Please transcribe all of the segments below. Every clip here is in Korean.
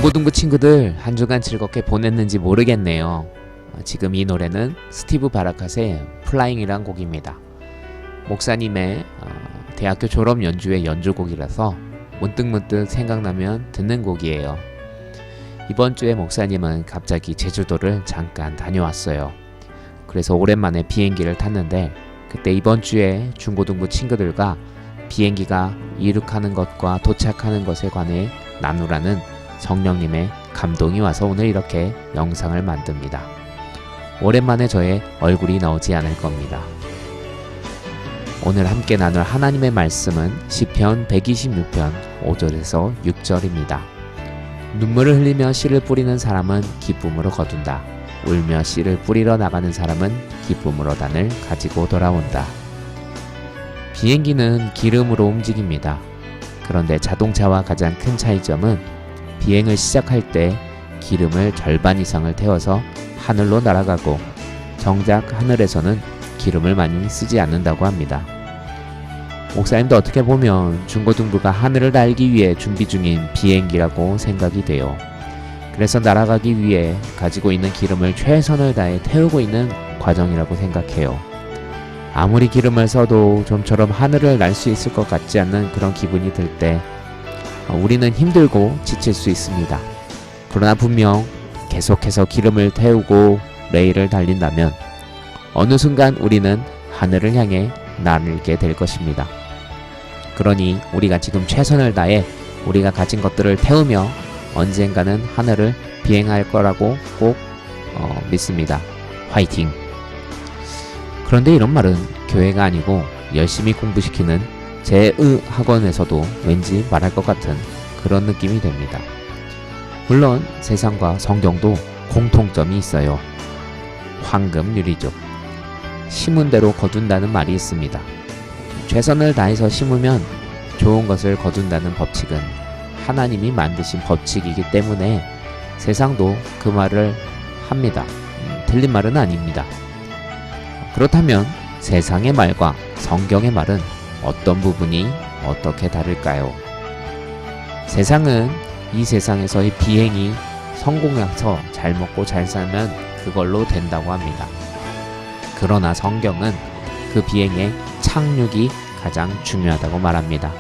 중고등부 친구들 한 주간 즐겁게 보냈는지 모르겠네요. 지금 이 노래는 스티브 바라캇의 플라잉이란 곡입니다. 목사님의 대학교 졸업 연주회 연주곡이라서 문득문득 생각나면 듣는 곡이에요. 이번 주에 목사님은 갑자기 제주도를 잠깐 다녀왔어요. 그래서 오랜만에 비행기를 탔는데 그때 이번 주에 중고등부 친구들과 비행기가 이륙하는 것과 도착하는 것에 관해 나누라는 성령님의 감동이 와서 오늘 이렇게 영상을 만듭니다. 오랜만에 저의 얼굴이 나오지 않을 겁니다. 오늘 함께 나눌 하나님의 말씀은 시편 126편 5절에서 6절입니다. 눈물을 흘리며 씨를 뿌리는 사람은 기쁨으로 거둔다. 울며 씨를 뿌리러 나가는 사람은 기쁨으로 단을 가지고 돌아온다. 비행기는 기름으로 움직입니다. 그런데 자동차와 가장 큰 차이점은 비행을 시작할 때 기름을 절반 이상을 태워서 하늘로 날아가고 정작 하늘에서는 기름을 많이 쓰지 않는다고 합니다. 목사님도 어떻게 보면 중고등부가 하늘을 날기 위해 준비 중인 비행기라고 생각이 돼요. 그래서 날아가기 위해 가지고 있는 기름을 최선을 다해 태우고 있는 과정이라고 생각해요. 아무리 기름을 써도 좀처럼 하늘을 날 수 있을 것 같지 않는 그런 기분이 들 때 우리는 힘들고 지칠 수 있습니다. 그러나 분명 계속해서 기름을 태우고 레일을 달린다면 어느 순간 우리는 하늘을 향해 날게 될 것입니다. 그러니 우리가 지금 최선을 다해 우리가 가진 것들을 태우며 언젠가는 하늘을 비행할 거라고 꼭 믿습니다. 화이팅! 그런데 이런 말은 교회가 아니고 열심히 공부시키는 제의학원에서도 왠지 말할 것 같은 그런 느낌이 됩니다. 물론 세상과 성경도 공통점이 있어요. 황금 유리죠. 심은 대로 거둔다는 말이 있습니다. 최선을 다해서 심으면 좋은 것을 거둔다는 법칙은 하나님이 만드신 법칙이기 때문에 세상도 그 말을 합니다. 틀린 말은 아닙니다. 그렇다면 세상의 말과 성경의 말은 어떤 부분이 어떻게 다를까요? 세상은 이 세상에서의 비행이 성공해서 잘 먹고 잘 살면 그걸로 된다고 합니다. 그러나 성경은 그 비행의 착륙이 가장 중요하다고 말합니다.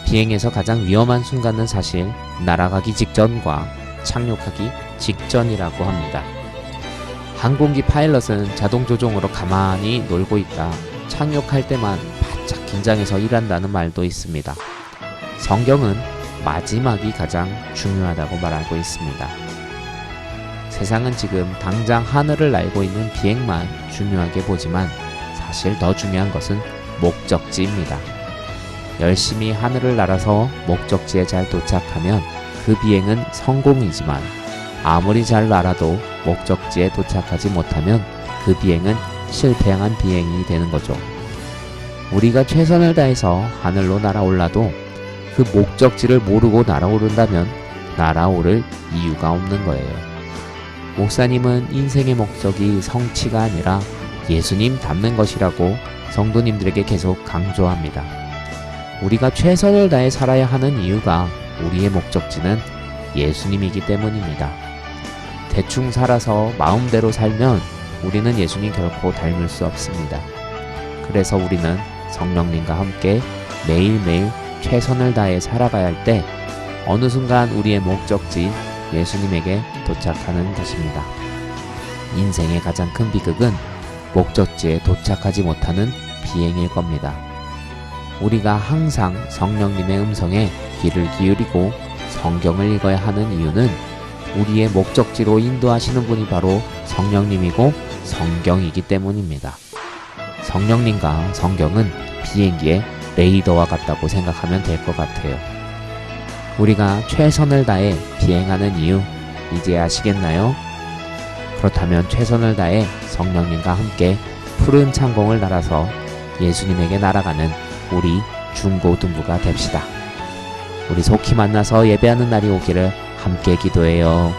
비행에서 가장 위험한 순간은 사실 날아가기 직전과 착륙하기 직전이라고 합니다. 항공기 파일럿은 자동 조종으로 가만히 놀고 있다 착륙할 때만 바짝 긴장해서 일한다는 말도 있습니다. 성경은 마지막이 가장 중요하다고 말하고 있습니다. 세상은 지금 당장 하늘을 날고 있는 비행만 중요하게 보지만 사실 더 중요한 것은 목적지입니다. 열심히 하늘을 날아서 목적지에 잘 도착하면 그 비행은 성공이지만 아무리 잘 날아도 목적지에 도착하지 못하면 그 비행은 실패한 비행이 되는 거죠. 우리가 최선을 다해서 하늘로 날아올라도 그 목적지를 모르고 날아오른다면 날아오를 이유가 없는 거예요. 목사님은 인생의 목적이 성취가 아니라 예수님 닮는 것이라고 성도님들에게 계속 강조합니다. 우리가 최선을 다해 살아야 하는 이유가 우리의 목적지는 예수님이기 때문입니다. 대충 살아서 마음대로 살면 우리는 예수님 결코 닮을 수 없습니다. 그래서 우리는 성령님과 함께 매일매일 최선을 다해 살아가야 할 때 어느 순간 우리의 목적지 예수님에게 도착하는 것입니다. 인생의 가장 큰 비극은 목적지에 도착하지 못하는 비행일 겁니다. 우리가 항상 성령님의 음성에 귀를 기울이고 성경을 읽어야 하는 이유는 우리의 목적지로 인도하시는 분이 바로 성령님이고 성경이기 때문입니다. 성령님과 성경은 비행기의 레이더와 같다고 생각하면 될 것 같아요. 우리가 최선을 다해 비행하는 이유 이제 아시겠나요? 그렇다면 최선을 다해 성령님과 함께 푸른 창공을 날아서 예수님에게 날아가는 우리 중고등부가 됩시다. 우리 속히 만나서 예배하는 날이 오기를 함께 기도해요.